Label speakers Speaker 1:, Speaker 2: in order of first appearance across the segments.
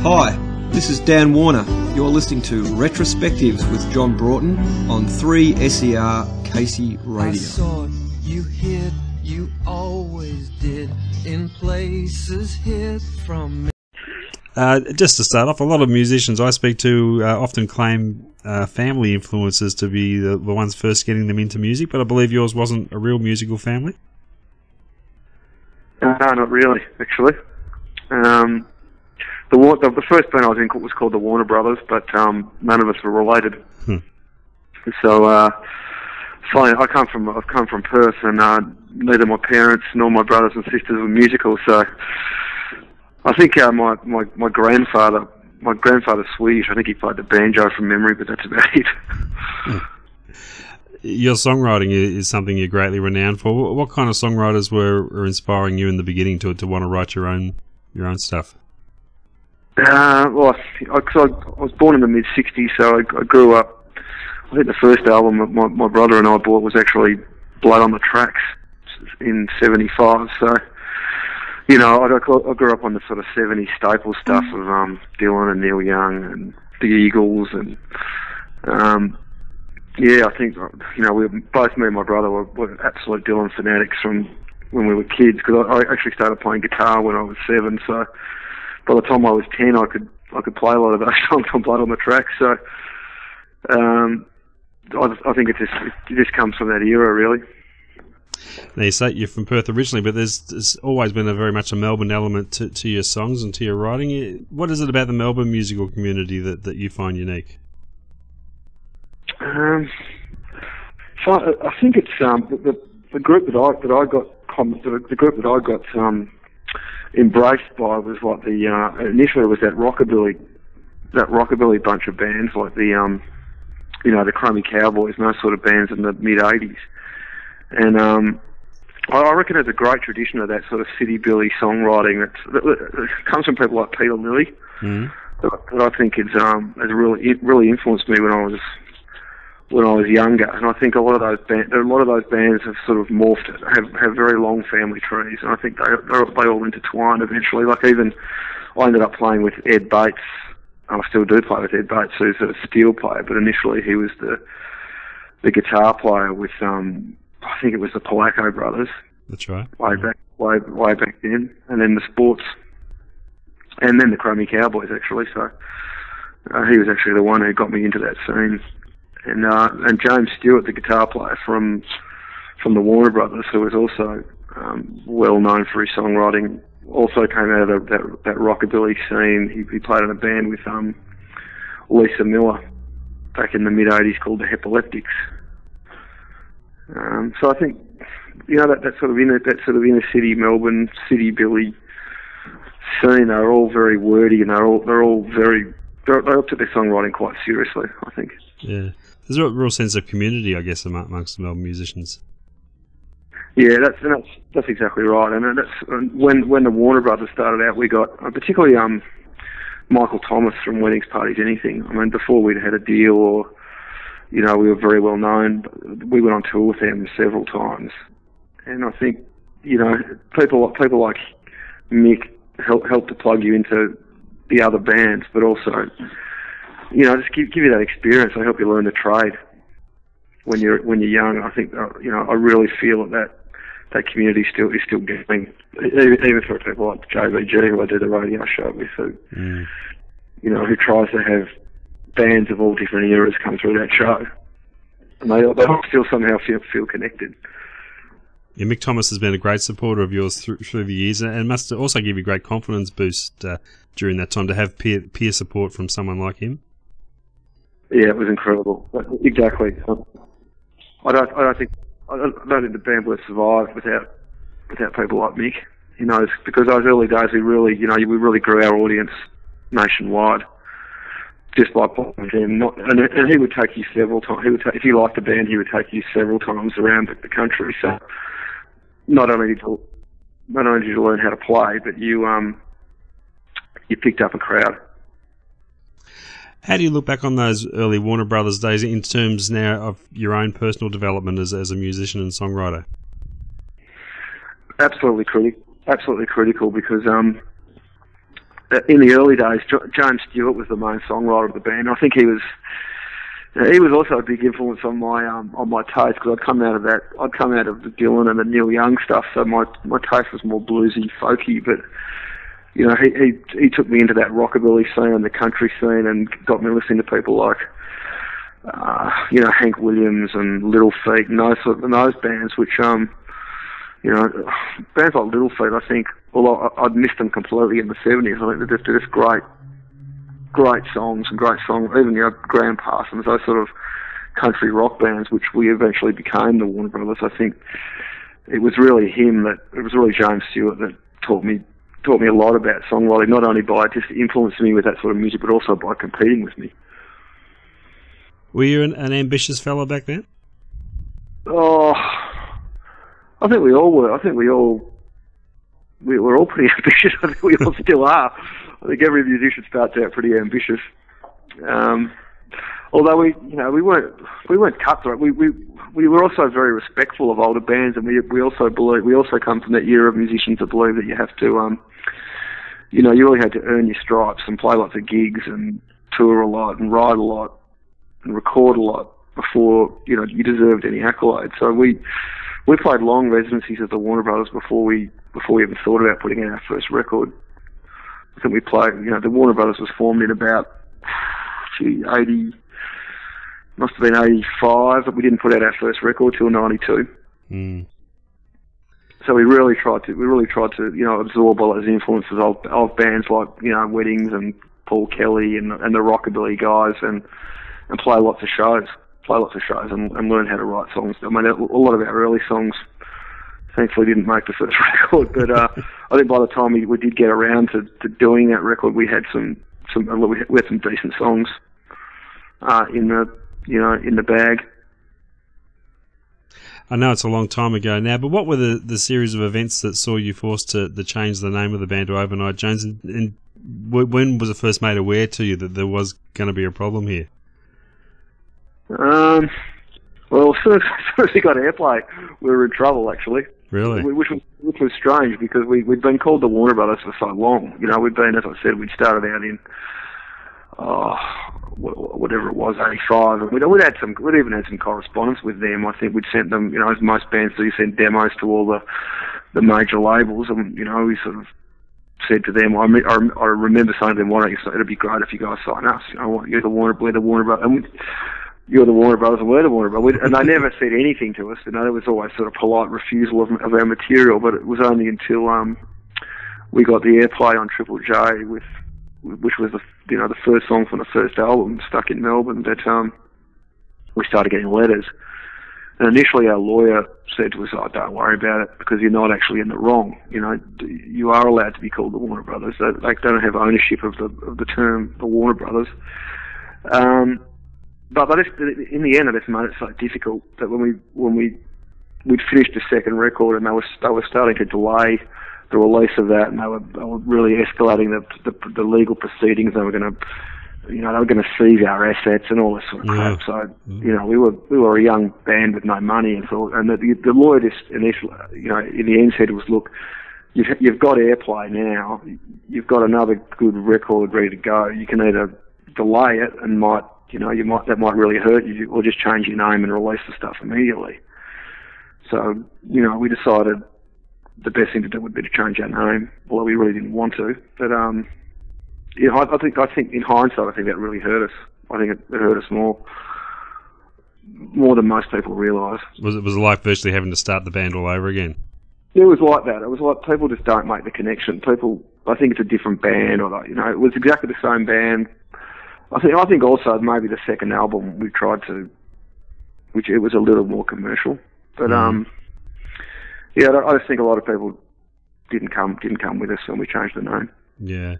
Speaker 1: Hi, this is Dan Warner. You're listening to Retrospectives with John Broughton on 3SER Casey Radio.
Speaker 2: I saw you hid, you always did, in places hid from me.
Speaker 3: Just to start off, a lot of musicians I speak to often claim family influences to be the ones first getting them into music, but I believe yours wasn't a real musical family?
Speaker 4: No, not really, actually. The first band I was in was called the Warner Brothers, but none of us were related. So, I've come from Perth, and neither my parents nor my brothers and sisters were musical. So, I think my grandfather's Swedish. I think he played the banjo from memory, but that's about it.
Speaker 3: Your songwriting is something you're greatly renowned for. What kind of songwriters were inspiring you in the beginning to want to write your own stuff?
Speaker 4: Well, I was born in the mid-'60s, so I grew up. I think the first album that my brother and I bought was actually Blood on the Tracks in '75. So, you know, I grew up on the sort of '70s staple stuff of Dylan and Neil Young and the Eagles, and yeah, I think, you know, both me and my brother were absolute Dylan fanatics from when we were kids, because I actually started playing guitar when I was 7, so by the time I was 10, I could play a lot of those songs on Blood on the Track. So I think it just comes from that era, really.
Speaker 3: Now, you say you're from Perth originally, but there's always been very much a Melbourne element to your songs and to your writing. What is it about the Melbourne musical community that you find unique?
Speaker 4: So I think it's the group that I got embraced by was like initially it was that rockabilly bunch of bands like the the Chromie Cowboys and those sort of bands in the mid '80s, and I reckon there's a great tradition of that sort of city billy songwriting that comes from people like Peter Lilly, that I think has really influenced me when I was younger. And I think a lot of those bands have sort of morphed, have very long family trees, and I think they all intertwine eventually. Like, even I ended up playing with Ed Bates. I still do play with Ed Bates, who's a steel player, but initially he was the guitar player with I think it was the Polacco Brothers.
Speaker 3: That's right.
Speaker 4: Way back then, and then the Sports, and then the Chromie Cowboys actually. So he was actually the one who got me into that scene. And James Stewart, the guitar player from the Warner Brothers, who was also well known for his songwriting, also came out of that rockabilly scene. He played in a band with Lisa Miller back in the mid '80s called the Epileptics. So I think, you know, that sort of inner city Melbourne city billy scene, they're all very wordy, and they took their songwriting quite seriously, I think.
Speaker 3: Yeah. There's a real sense of community, I guess, amongst the Melbourne musicians.
Speaker 4: Yeah, that's exactly right. And that's when the Warner Brothers started out, we got particularly Michael Thomas from Weddings, Parties, Anything. I mean, before we'd had a deal, or, you know, we were very well known, we went on tour with them several times. And I think, you know, people like Mick help to plug you into the other bands, but also, you know, just give you that experience. They help you learn the trade when you're young. I think, you know, I really feel that community is still going, even for people like JVG, who I do the radio show with, who you know, who tries to have bands of all different eras come through that show, and they still somehow feel connected.
Speaker 3: Yeah, Mick Thomas has been a great supporter of yours through the years, and must also give you a great confidence boost during that time to have peer support from someone like him.
Speaker 4: Yeah, it was incredible. Exactly. I don't think the band would have survived without people like Mick. You know, because those early days we really grew our audience nationwide just by playing with him. And he would take you several times. If you liked the band, he would take you several times around the country. So not only did you learn how to play, but you picked up a crowd.
Speaker 3: How do you look back on those early Warner Brothers days in terms now of your own personal development as a musician and songwriter? Absolutely
Speaker 4: critical, because in the early days, James Stewart was the main songwriter of the band. I think he was also a big influence on my taste, because I'd come out of the Dylan and the Neil Young stuff, so my taste was more bluesy, folky. But you know, he took me into that rockabilly scene and the country scene, and got me listening to people like you know, Hank Williams and Little Feat and those bands, which you know, bands like Little Feat, I think, although I'd missed them completely in the 70s, I think they're just great songs and great songs. Even, you know, Graham Parsons, those sort of country rock bands, which we eventually became the Warner Brothers. I think it was really James Stewart that taught me a lot about songwriting, not only by just influencing me with that sort of music, but also by competing with me.
Speaker 3: Were you an ambitious fellow back then?
Speaker 4: Oh, I think we all were. I think we were all pretty ambitious. I think we all still are. I think every musician starts out pretty ambitious. Although we weren't cutthroat. We were also very respectful of older bands, and we also come from that era of musicians that believe that you have to, you know, you really had to earn your stripes and play lots of gigs and tour a lot and write a lot and record a lot before, you know, you deserved any accolades. So we played long residencies at the Warner Brothers before we even thought about putting out our first record. I think we played, you know, the Warner Brothers was formed in about 80, must have been 85, but we didn't put out our first record till 92.
Speaker 3: Mm.
Speaker 4: So we really tried to, you know, absorb all those influences of bands like, you know, Weddings and Paul Kelly and the Rockabilly guys, and play lots of shows and learn how to write songs. I mean, a lot of our early songs thankfully didn't make the first record, but I think by the time we did get around to doing that record, we had some decent songs in the bag.
Speaker 3: I know it's a long time ago now, but what were the series of events that saw you forced to change the name of the band to Overnight Jones, and when was it first made aware to you that there was going to be a problem here?
Speaker 4: Well, as soon as we got airplay, we were in trouble, actually.
Speaker 3: Really?
Speaker 4: Which was strange, because we'd been called the Warner Brothers for so long. You know, we'd been, as I said, we'd started out in whatever it was, 85, and we'd even had some correspondence with them. I think we'd sent them, you know, as most bands do, you send demos to all the major labels, and, you know, we sort of said to them, I remember saying to them, why don't you say, it'd be great if you guys sign us, you know, we're the Warner Brothers, and you're the Warner Brothers and we're the Warner Brothers. And they never said anything to us. You know, there was always sort of polite refusal of our material, but it was only until we got the airplay on Triple J, which was the first song from the first album, Stuck in Melbourne, that we started getting letters. And initially our lawyer said to us, oh, don't worry about it, because you're not actually in the wrong. You know, you are allowed to be called the Warner Brothers. They don't have ownership of the term the Warner Brothers. But in the end, it just made it so difficult that when we'd finished the second record, and they were starting to delay the release of that, and they were really escalating the legal proceedings. They were going to seize our assets and all this sort of crap. So you know, we were a young band with no money, and the lawyer just initially, you know, in the end said was, look, you've got airplay now, you've got another good record ready to go. You can either delay it and that might really hurt you, or just change your name and release the stuff immediately. So, you know, we decided the best thing to do would be to change our name, although we really didn't want to. But, you know, I think in hindsight, I think that really hurt us. I think it hurt us more than most people realise.
Speaker 3: Was it like virtually having to start the band all over again?
Speaker 4: It was like that. It was like people just don't make the connection. I think it's a different band, or, you know, it was exactly the same band. I think also maybe the second album we tried to, which it was a little more commercial, but yeah, I just think a lot of people didn't come with us when we changed the name.
Speaker 3: Yeah.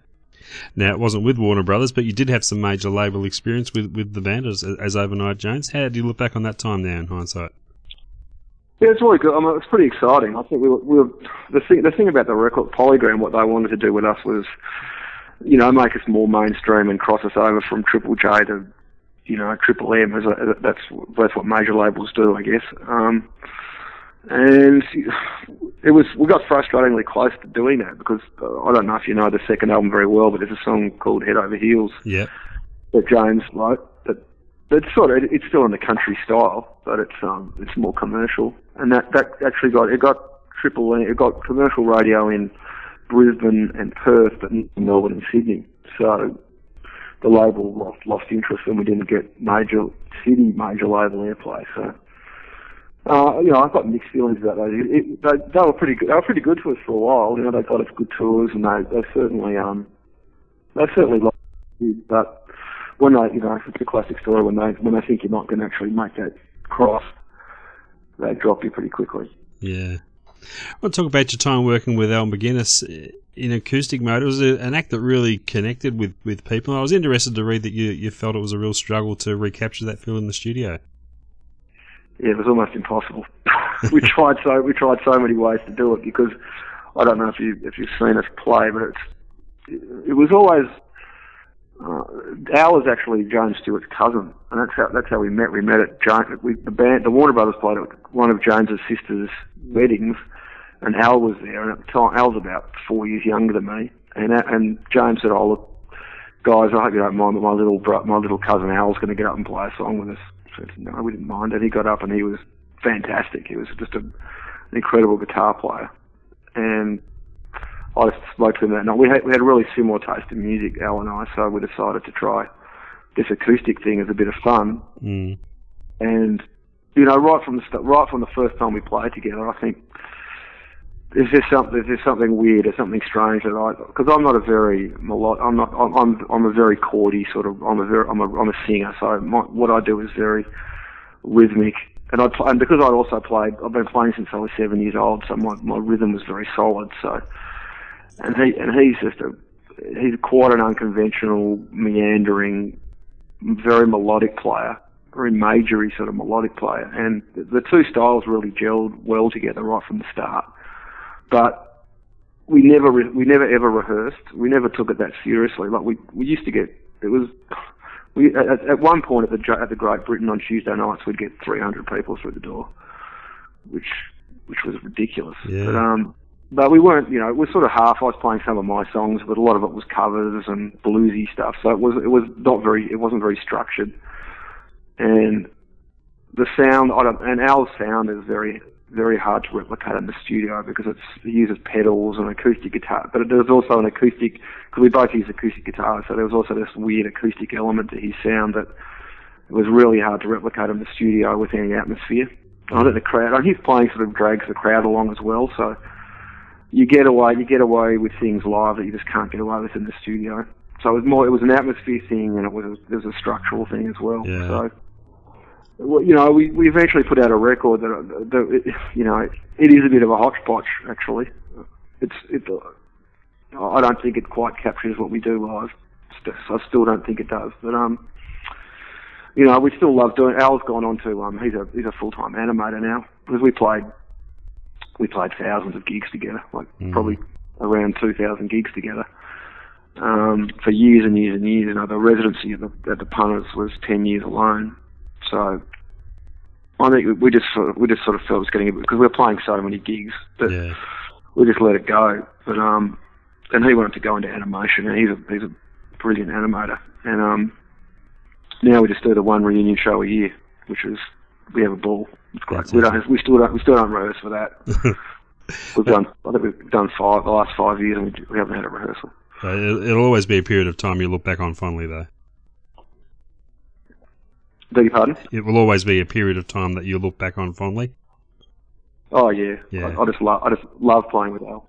Speaker 3: Now, it wasn't with Warner Brothers, but you did have some major label experience with the band as Overnight Jones. How do you look back on that time now in hindsight?
Speaker 4: Yeah, it's really good. I mean, it's pretty exciting. I think we were the thing about the record Polygram. What they wanted to do with us was, you know, make us more mainstream and cross us over from Triple J to, you know, Triple M. That's what major labels do, I guess. And we got frustratingly close to doing that because I don't know if you know the second album very well, but there's a song called Head Over Heels that James wrote. It's still in the country style, but it's more commercial. And that actually got commercial radio in Brisbane and Perth, but not in Melbourne and Sydney. So the label lost interest when we didn't get major label airplay. So I've got mixed feelings about those. They were pretty good. They were pretty good to us for a while. They got us good tours, and they certainly lost it. But when it's a classic story. When they think you're not going to actually make that cross, they drop you pretty quickly.
Speaker 3: Yeah. I want to talk about your time working with Al McGuinness in acoustic mode. It was an act that really connected with people. I was interested to read that you felt it was a real struggle to recapture that feel in the studio.
Speaker 4: Yeah, it was almost impossible. we tried so many ways to do it because I don't know if you've seen us play, but it was always Al was actually James Stewart's cousin, and that's how we met. We met at the Warner Brothers played at one of James's sister's weddings, and Al was there. And at the time, Al's about 4 years younger than me, and James said, "Oh look, guys, I hope you don't mind, but my little cousin Al's going to get up and play a song with us." I said, "No, we didn't mind." And he got up, and he was fantastic. He was just an incredible guitar player, and I spoke to him that night. We had a really similar taste in music, Al and I, so we decided to try this acoustic thing as a bit of fun.
Speaker 3: Mm.
Speaker 4: And right from the first time we played together, I think there's something weird or something strange because I'm not a very I'm a very chordy sort of. I'm a singer, so what I do is very rhythmic. And because I've been playing since I was 7 years old, so my rhythm was very solid. So. And he's quite an unconventional, meandering, very melodic player, very majory sort of melodic player. And the two styles really gelled well together right from the start. But we never ever rehearsed. We never took it that seriously. Like we used to get, at one point at the Great Britain on Tuesday nights, we'd get 300 people through the door, which was ridiculous.
Speaker 3: Yeah.
Speaker 4: But we weren't, we're sort of half. I was playing some of my songs, but a lot of it was covers and bluesy stuff. So it wasn't very structured. And the sound, and Al's sound is very, very hard to replicate in the studio because it uses pedals and acoustic guitar. But there's also an acoustic, because we both use acoustic guitars, so there was also this weird acoustic element to his sound that it was really hard to replicate in the studio with any atmosphere. I think the crowd, and his playing sort of drags the crowd along as well, so you get away with things live that you just can't get away with in the studio. So it was an atmosphere thing, and it was a structural thing as well.
Speaker 3: Yeah.
Speaker 4: So, we eventually put out a record that it is a bit of a hodgepodge actually. I don't think it quite captures what we do live. I still don't think it does, but we still love doing. Al's gone on to he's a full-time animator now because we played thousands of gigs together, probably around 2,000 gigs together, for years and years and years. The residency at the Punters was 10 years alone. So I think we just sort of felt it was getting, because we were playing so many gigs that we just let it go. But and he wanted to go into animation, and he's a brilliant animator. And now we just do the one reunion show a year, which is, we have a ball. It's great. We still don't rehearse for that. I think we've done the last 5 years, and we haven't had a rehearsal.
Speaker 3: It'll always be a period of time you look back on fondly, though.
Speaker 4: Beg your pardon?
Speaker 3: It will always be a period of time that you look back on fondly.
Speaker 4: Oh yeah. I just love playing with Al.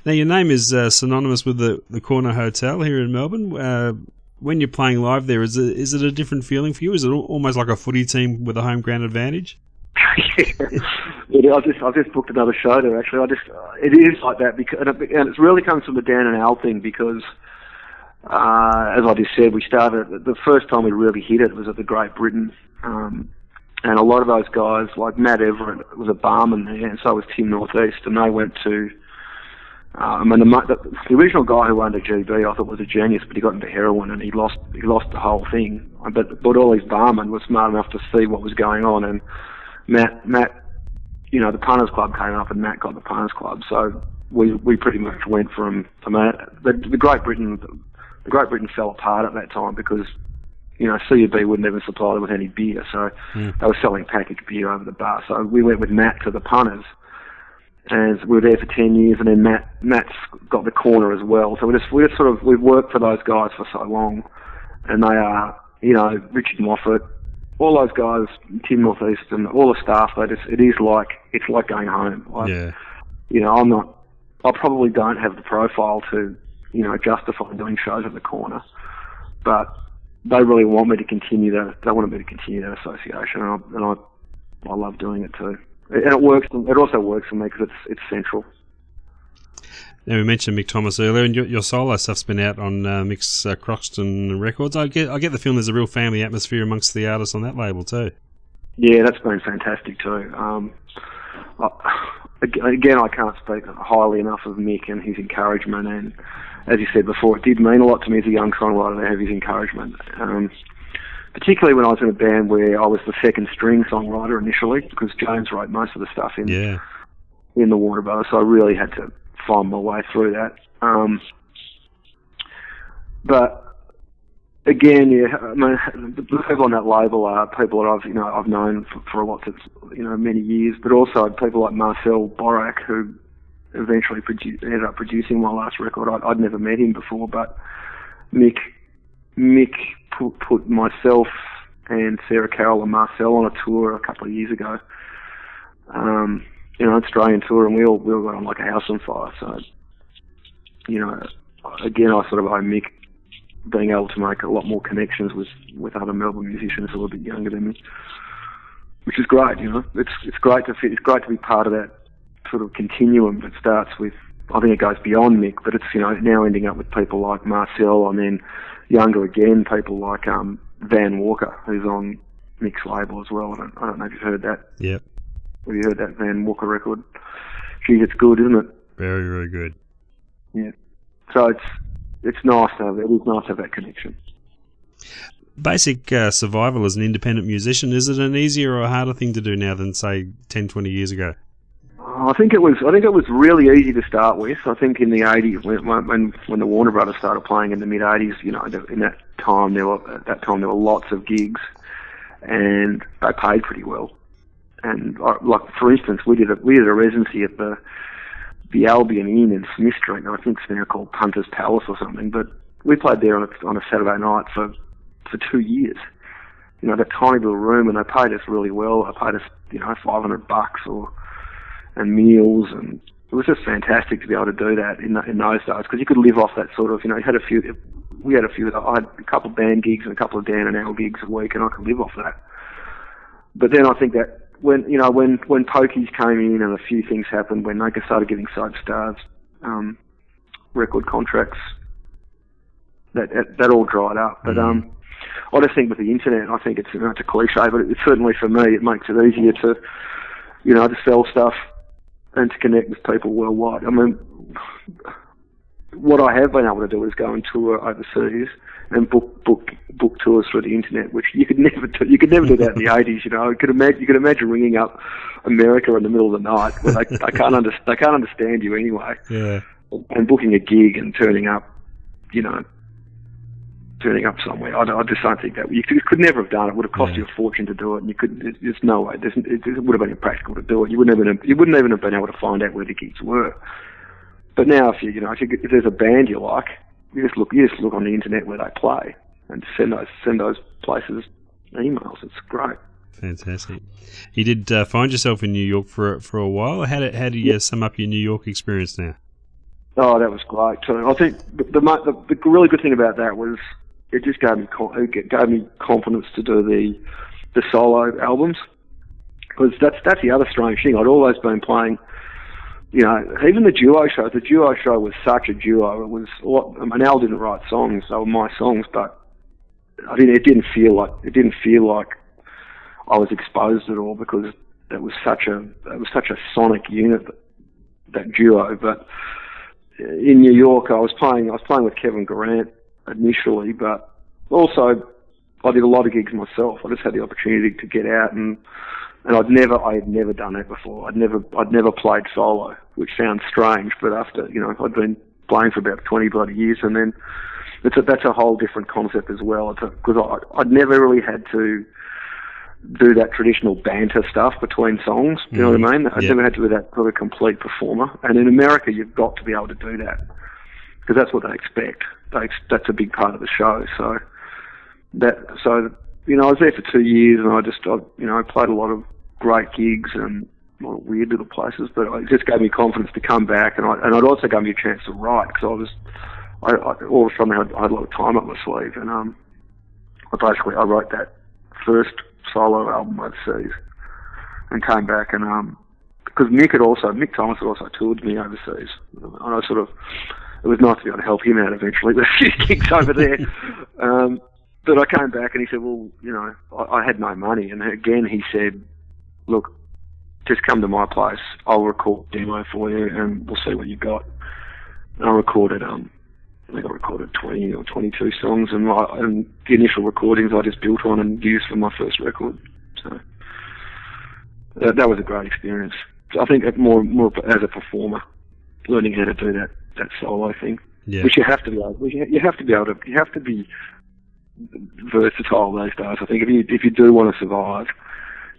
Speaker 3: Now your name is synonymous with the Corner Hotel here in Melbourne. When you're playing live there, is it a different feeling for you? Is it almost like a footy team with a home ground advantage?
Speaker 4: Yeah, I've just booked another show there. Actually, it is like that because, and it really comes from the Dan and Al thing because, as I just said, we started the first time we really hit it was at the Great Britain, and a lot of those guys like Matt Everett was a barman there, and so was Tim Northeast, and they went to. The original guy who owned a GB, I thought was a genius, but he got into heroin and he lost the whole thing. But all these barmen were smart enough to see what was going on, and Matt you know, the Punters Club came up and Matt got the Punters Club, so we pretty much went from, I mean, the Great Britain fell apart at that time because, you know, CUB wouldn't even supply them with any beer, so they were selling packaged beer over the bar. So we went with Matt to the Punters, and we were there for 10 years, and then Matt's got the corner as well. So we've worked for those guys for so long, and they are, you know, Richard Moffat, all those guys, Tim Northeast, and all the staff. It's like going home. You know, I probably don't have the profile to, you know, justify doing shows at the corner, but they really want me to continue they wanted me to continue that association, and I love doing it too. And it works. It also works for me because it's central.
Speaker 3: Now, we mentioned Mick Thomas earlier, and your solo stuff's been out on Mick's Croxton Records. I get the feeling there's a real family atmosphere amongst the artists on that label too.
Speaker 4: Yeah, that's been fantastic too. Again, I can't speak highly enough of Mick and his encouragement, and as you said before, it did mean a lot to me as a young songwriter to have his encouragement. Particularly when I was in a band where I was the second string songwriter initially, because James wrote most of the stuff in the Warner Brothers, so I really had to find my way through that. But again, I mean, the people on that label are people that I've known for lots of, many years, but also people like Marcel Borak, who eventually ended up producing my last record. I'd never met him before, but Mick put myself and Sarah Carroll and Marcel on a tour a couple of years ago, Australian tour, and we all got on like a house on fire. So, again, I sort of owe Mick being able to make a lot more connections with other Melbourne musicians who are a bit younger than me, which is great. It's great to be part of that sort of continuum that starts with. I think it goes beyond Mick, but it's now ending up with people like Marcel, and then younger again, people like Van Walker, who's on Mick's label as well. I don't know if you've heard that.
Speaker 3: Yep.
Speaker 4: Have you heard that Van Walker record? Geez, it's good, isn't it?
Speaker 3: Very, very good.
Speaker 4: Yeah. So it's nice to have. It is nice to have that connection.
Speaker 3: Basic survival as an independent musician, is it an easier or a harder thing to do now than, say, 10, 20 years ago?
Speaker 4: I think it was really easy to start with. I think in the 80s, when the Warner Brothers started playing in the mid 80s, in that time there were lots of gigs, and they paid pretty well. And like for instance, we did a residency at the Albion Inn in Smith Street, and I think it's now called Punters Palace or something. But we played there on a Saturday night for 2 years. That tiny little room, and they paid us really well. They paid us $500 and meals, and it was just fantastic to be able to do that in those days, because you could live off that sort of, I had a couple of band gigs and a couple of Dan and Al gigs a week, and I could live off that. But then I think that when Pokies came in and a few things happened, when they started getting Soap Stars record contracts, that all dried up. But I just think with the internet, I think it's a cliche, but it's certainly for me, it makes it easier to to sell stuff and to connect with people worldwide. I mean, what I have been able to do is go and tour overseas and book tours through the internet, which you could never do. You could never do that in the 80s. You could imagine ringing up America in the middle of the night where they can't understand you anyway.
Speaker 3: Yeah. And
Speaker 4: booking a gig and turning up somewhere. I just don't think that you could never have done it. It would have cost you a fortune to do it, and you could. There's no way. It would have been impractical to do it. You wouldn't even have been able to find out where the gigs were. But now, if there's a band you like, you just look on the internet where they play and send those places emails. It's great.
Speaker 3: Fantastic. You did find yourself in New York for a while. How do you sum up your New York experience now?
Speaker 4: Oh, that was great too. I think the really good thing about that was it just gave me confidence to do the solo albums, because that's the other strange thing. I'd always been playing, even the duo show. The duo show was such a duo. It was Al didn't write songs; they were my songs, but it didn't feel like I was exposed at all, because it was such a sonic unit, that duo. But in New York, I was playing with Kevin Durant initially, but also I did a lot of gigs myself. I just had the opportunity to get out and And I had never done that before. I'd never played solo, which sounds strange, but after, you know, I'd been playing for about 20 bloody years, and then that's a whole different concept as well. Because I'd never really had to do that traditional banter stuff between songs. You know what I mean? I'd never had to do that for a complete performer. And in America, you've got to be able to do that because that's what they expect. That's a big part of the show. So you know, I was there for 2 years, and I played a lot of great gigs and a lot of weird little places. But it just gave me confidence to come back, and it also gave me a chance to write because I all of a sudden I had a lot of time up my sleeve, and I wrote that first solo album overseas and came back, and because Mick Thomas had also toured me overseas, and it was nice to be able to help him out eventually with a few gigs over there. But I came back and he said, well, you know, I had no money, and again he said, look, just come to my place, I'll record a demo for you and we'll see what you got. And I recorded I think I recorded 20 or 22 songs, and the initial recordings I just built on and used for my first record. So that was a great experience. So I think more as a performer, learning how to do that solo thing, which you have to be versatile these days. I think if you do want to survive,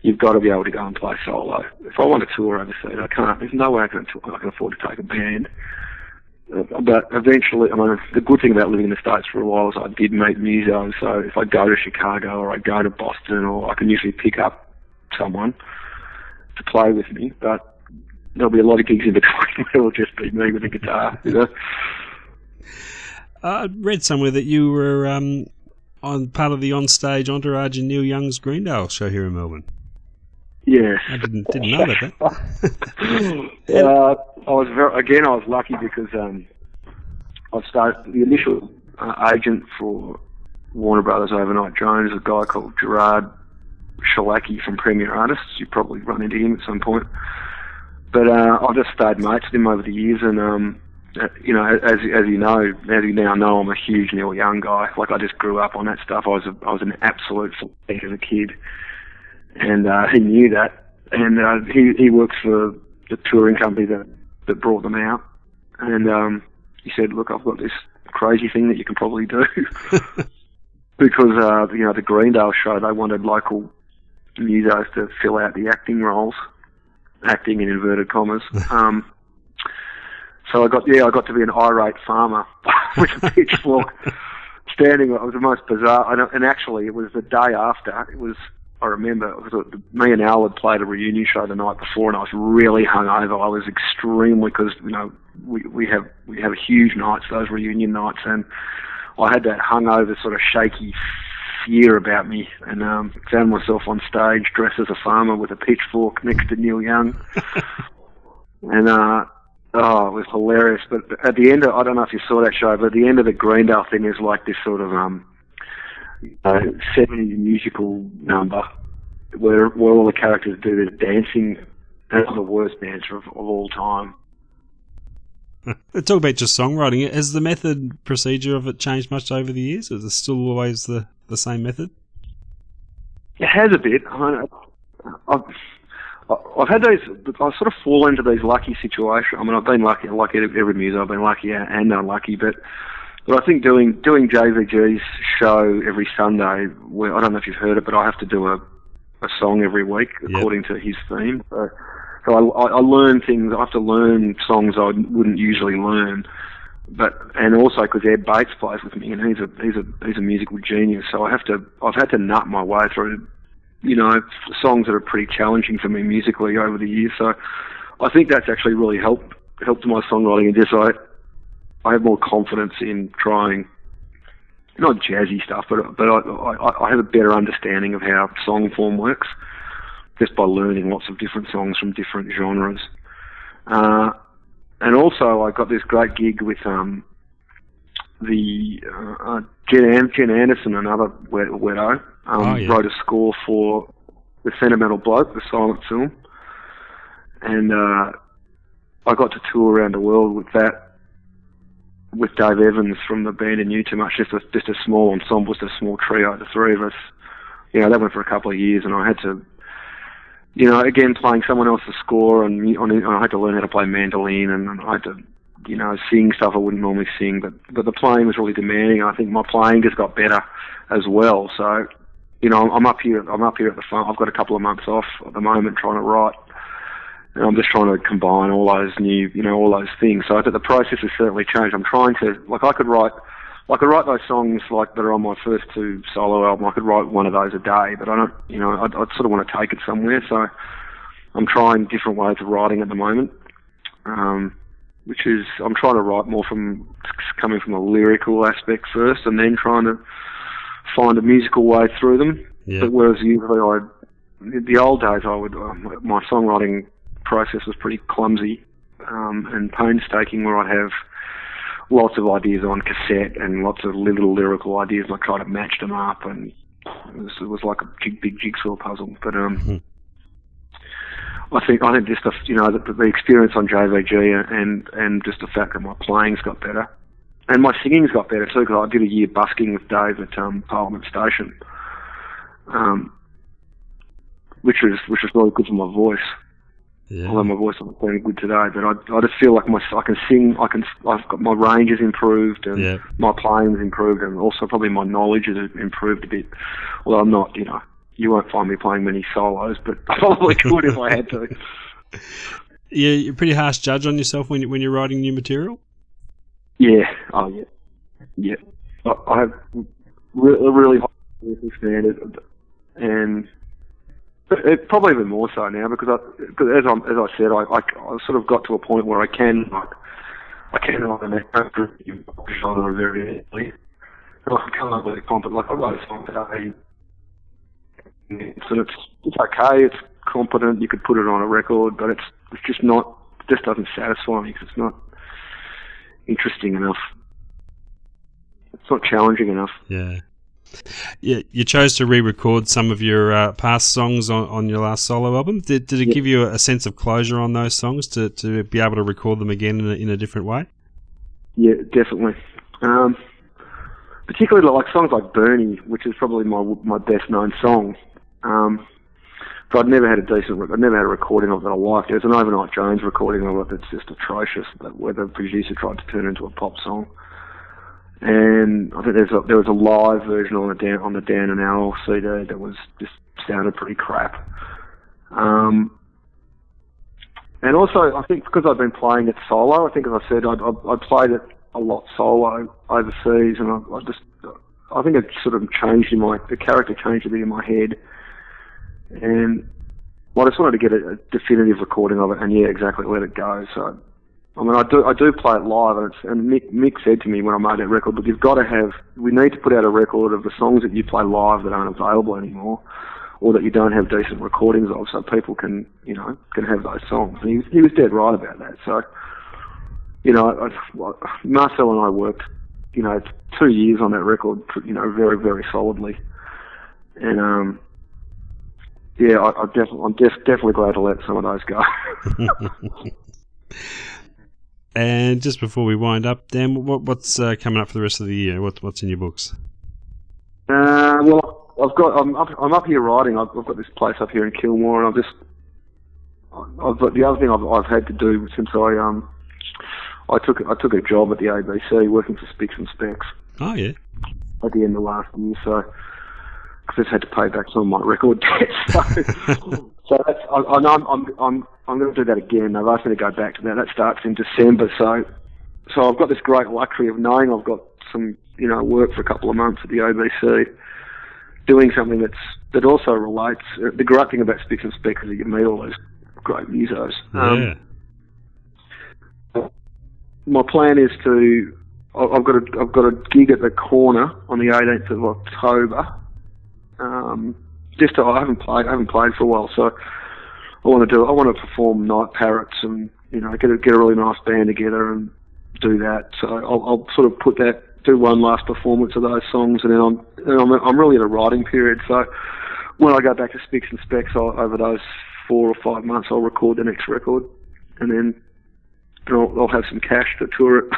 Speaker 4: you've got to be able to go and play solo. If I want to tour overseas, I can't. There's no way I can afford to take a band. But eventually, I mean, the good thing about living in the States for a while is I did meet musos, so if I go to Chicago or I go to Boston, or I can usually pick up someone to play with me, but there'll be a lot of gigs in between where it'll just be me with a guitar, you know.
Speaker 3: I read somewhere that you were on part of the onstage entourage in Neil Young's Greendale show here in Melbourne.
Speaker 4: Yes.
Speaker 3: I didn't know about that.
Speaker 4: I was lucky because I started the initial agent for Warner Brothers Overnight Jones, a guy called Gerard Shalaki from Premier Artists. You probably run into him at some point. But I've just stayed mates with him over the years, and you know, as you now know, I'm a huge Neil Young guy. Like, I just grew up on that stuff. I was an absolute fan as a kid, and he knew that. And he works for the touring company that brought them out, and he said, "Look, I've got this crazy thing that you can probably do." Because you know, the Greendale show, they wanted local musos to fill out the acting roles, acting in inverted commas. So I got to be an irate farmer with a pitchfork, standing. It was the most bizarre. And actually, it was the day after. I remember me and Al had played a reunion show the night before, and I was really hungover. I was extremely, because you know we have huge nights, those reunion nights, and I had that hungover sort of shaky fear about me, and found myself on stage dressed as a farmer with a pitchfork next to Neil Young, and it was hilarious. But at the end I don't know if you saw that show, but at the end of the Greendale thing is like this sort of 70s musical number where all the characters do this dancing, and I'm the worst dancer of all time.
Speaker 3: Talk about your songwriting. Has the method, procedure of it changed much over the years? Is it still always the same method?
Speaker 4: It has a bit. I mean, I've had those. I sort of fall into these lucky situations. I mean, I've been lucky. Like every muso, I've been lucky and unlucky. But I think doing JVG's show every Sunday, where I don't know if you've heard it, but I have to do a song every week according to his theme. So I learn things. I have to learn songs I wouldn't usually learn. And also because Ed Bates plays with me, and he's a musical genius. So I've had to nut my way through, you know, songs that are pretty challenging for me musically over the years. So I think that's actually really helped my songwriting, and just I have more confidence in trying, not jazzy stuff, but I have a better understanding of how song form works just by learning lots of different songs from different genres. And also I got this great gig with Jen Anderson, another weirdo, wrote a score for The Sentimental Bloke, the silent film, and I got to tour around the world with that, with Dave Evans from the band in Knew Too Much, just a small ensemble, just a small trio, the three of us. You know, that went for a couple of years, and I had to you know, again, playing someone else's score, and I had to learn how to play mandolin, and I had to, you know, sing stuff I wouldn't normally sing, but the playing was really demanding. I think my playing just got better as well. So, you know, I'm up here at the front. I've got a couple of months off at the moment trying to write, and I'm just trying to combine all those new, you know, all those things. So I think the process has certainly changed. I'm trying to, like, I could write those songs like that are on my first 2 solo albums. I could write one of those a day, but I don't, you know, I sort of want to take it somewhere. So I'm trying different ways of writing at the moment, which is I'm trying to write more coming from a lyrical aspect first, and then trying to find a musical way through them.
Speaker 3: Yeah.
Speaker 4: But whereas usually the old days my songwriting process was pretty clumsy and painstaking, where I'd have lots of ideas on cassette and lots of little lyrical ideas, and I try to match them up, and it was like a big jigsaw puzzle. But I think just the experience on JVG and just the fact that my playing's got better and my singing's got better too, because I did a year busking with Dave at Parliament Station, which was really good for my voice.
Speaker 3: Yeah.
Speaker 4: Although my voice isn't very good today, but I just feel like I can sing. I've got my range has improved, and my playing's improved, and also probably my knowledge has improved a bit. Although I'm not, you know, you won't find me playing many solos, but I probably could if I had to.
Speaker 3: Yeah, you're a pretty harsh judge on yourself when you're writing new material.
Speaker 4: Yeah. Oh yeah. Yeah. I have a really high standard, and it probably even more so now, because as I said, I sort of got to a point where I can write an genre very easily. I come up with a competent, like I wrote a song today, so it's okay, it's competent, you could put it on a record, but it's just not, it just doesn't satisfy me, because it's not interesting enough. It's not challenging enough.
Speaker 3: Yeah. Yeah, you chose to re-record some of your past songs on your last solo album. Did it give you a sense of closure on those songs to be able to record them again in a different way? Yeah, definitely.
Speaker 4: Particularly like songs like Bernie, which is probably my best known song. But I'd never had a recording of it I liked. There's an Overnight Jones recording of it that's just atrocious, where the producer tried to turn it into a pop song. And I think there was a live version on the Dan and Al CD that was just sounded pretty crap. And also, I think because I've been playing it solo, I think as I said, I played it a lot solo overseas, and I think it sort of changed the character changed a bit in my head, and I just wanted to get a definitive recording of it, and exactly, let it go. So. I mean, I do play it live, and Mick said to me when I made that record, but we need to put out a record of the songs that you play live that aren't available anymore, or that you don't have decent recordings of, so people can have those songs. And he was dead right about that. So, Marcel and I worked, 2 years on that record, very, very solidly. And, I'm definitely glad to let some of those go.
Speaker 3: And just before we wind up, Dan, what's coming up for the rest of the year? What's in your books?
Speaker 4: Well, I'm up here writing. I've got this place up here in Kilmore, and the other thing I've had to do since I took a job at the ABC working for Spicks and Specs.
Speaker 3: Oh yeah.
Speaker 4: At the end of last year, so I just had to pay back some of my record debts. So that's, I'm going to do that again. They've asked me to go back to that. That starts in December. So I've got this great luxury of knowing I've got some, work for a couple of months at the ABC, doing something that also relates. The great thing about Spicks and Specs is that you meet all those great musos. My plan is I've got a gig at the Corner on the 18th of October. I haven't played for a while, so I want to perform Night Parrots and get a really nice band together and do that. So I'll sort of do one last performance of those songs, and then I'm really in a writing period. So when I go back to Spicks and Specs, over those 4 or 5 months, I'll record the next record, and then I'll have some cash to tour it.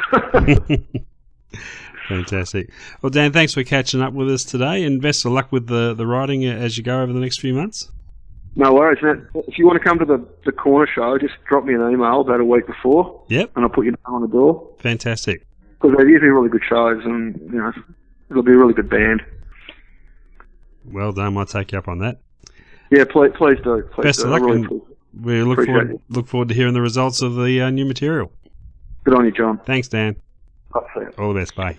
Speaker 3: Fantastic. Well, Dan, thanks for catching up with us today, and best of luck with the writing as you go over the next few months.
Speaker 4: No worries, man. If you want to come to the corner show, just drop me an email about a week before.
Speaker 3: Yep.
Speaker 4: And I'll put your name on the door.
Speaker 3: Fantastic.
Speaker 4: Because they're usually really good shows, and it'll be a really good band.
Speaker 3: Well done. I'll take you up on that.
Speaker 4: Yeah, please do.
Speaker 3: Best of luck, and we look forward to hearing the results of the new material.
Speaker 4: Good on you, John.
Speaker 3: Thanks, Dan.
Speaker 4: I'll see you.
Speaker 3: All the best. Bye.